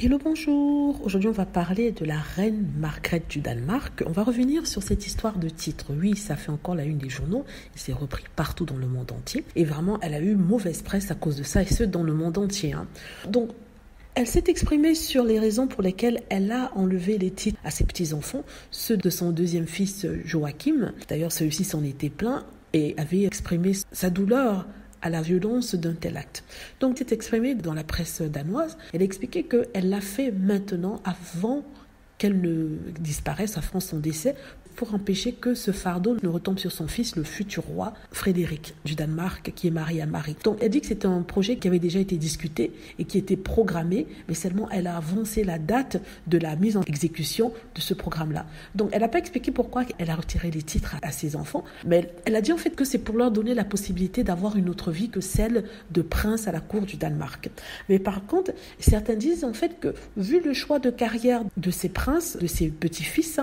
Hello, bonjour. Aujourd'hui, on va parler de la reine Margrethe du Danemark. On va revenir sur cette histoire de titre. Oui, ça fait encore la une des journaux. Il s'est repris partout dans le monde entier. Et vraiment, elle a eu mauvaise presse à cause de ça, et ce, dans le monde entier. Donc, elle s'est exprimée sur les raisons pour lesquelles elle a enlevé les titres à ses petits-enfants, ceux de son deuxième fils Joachim. D'ailleurs, celui-ci s'en était plaint et avait exprimé sa douleur à la violence d'un tel acte. Donc, c'est exprimé dans la presse danoise. Elle expliquait qu'elle l'a fait maintenant avant qu'elle ne disparaisse, avant son décès, pour empêcher que ce fardeau ne retombe sur son fils, le futur roi Frédéric du Danemark, qui est marié à Marie. Donc elle dit que c'était un projet qui avait déjà été discuté et qui était programmé, mais seulement elle a avancé la date de la mise en exécution de ce programme-là. Donc elle n'a pas expliqué pourquoi elle a retiré les titres à ses enfants, mais elle a dit en fait que c'est pour leur donner la possibilité d'avoir une autre vie que celle de prince à la cour du Danemark. Mais par contre, certains disent en fait que vu le choix de carrière de ces princes, de ses petits-fils,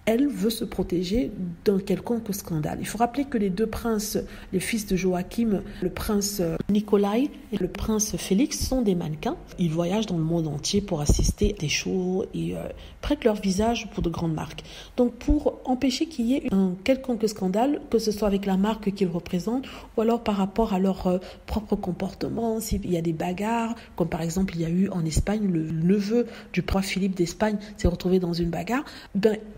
elle veut se protéger d'un quelconque scandale. Il faut rappeler que les deux princes, les fils de Joachim, le prince Nikolai et le prince Félix, sont des mannequins. Ils voyagent dans le monde entier pour assister à des shows et prêtent leur visage pour de grandes marques. Donc pour empêcher qu'il y ait un quelconque scandale, que ce soit avec la marque qu'ils représentent ou alors par rapport à leur propre comportement, s'il y a des bagarres, comme par exemple il y a eu en Espagne, le neveu du roi Philippe d'Espagne s'est retrouvé dans une bagarre,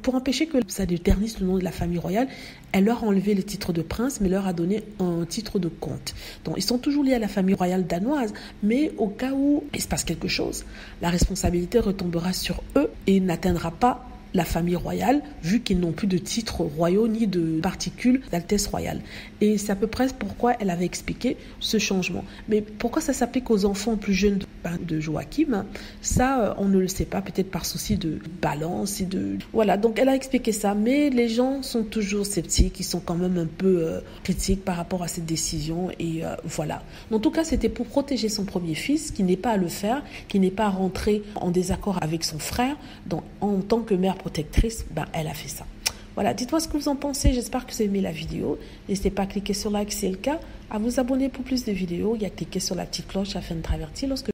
pour empêcher que ça déternisse le nom de la famille royale, elle leur a enlevé le titre de prince, mais leur a donné un titre de comte. Donc, ils sont toujours liés à la famille royale danoise, mais au cas où il se passe quelque chose, la responsabilité retombera sur eux et n'atteindra pas la famille royale, vu qu'ils n'ont plus de titres royaux ni de particules d'altesse royale. Et c'est à peu près pourquoi elle avait expliqué ce changement. Mais pourquoi ça s'applique aux enfants plus jeunes de Joachim, ça, on ne le sait pas, peut-être par souci de balance et de... Voilà, donc elle a expliqué ça, mais les gens sont toujours sceptiques, ils sont quand même un peu critiques par rapport à cette décision, et voilà. En tout cas, c'était pour protéger son premier fils, qui n'est pas à le faire, qui n'est pas à rentrer en désaccord avec son frère, donc en tant que mère protectrice, elle a fait ça. Voilà, dites-moi ce que vous en pensez, j'espère que vous avez aimé la vidéo. N'hésitez pas à cliquer sur like si c'est le cas, à vous abonner pour plus de vidéos et à cliquer sur la petite cloche afin de traverser lorsque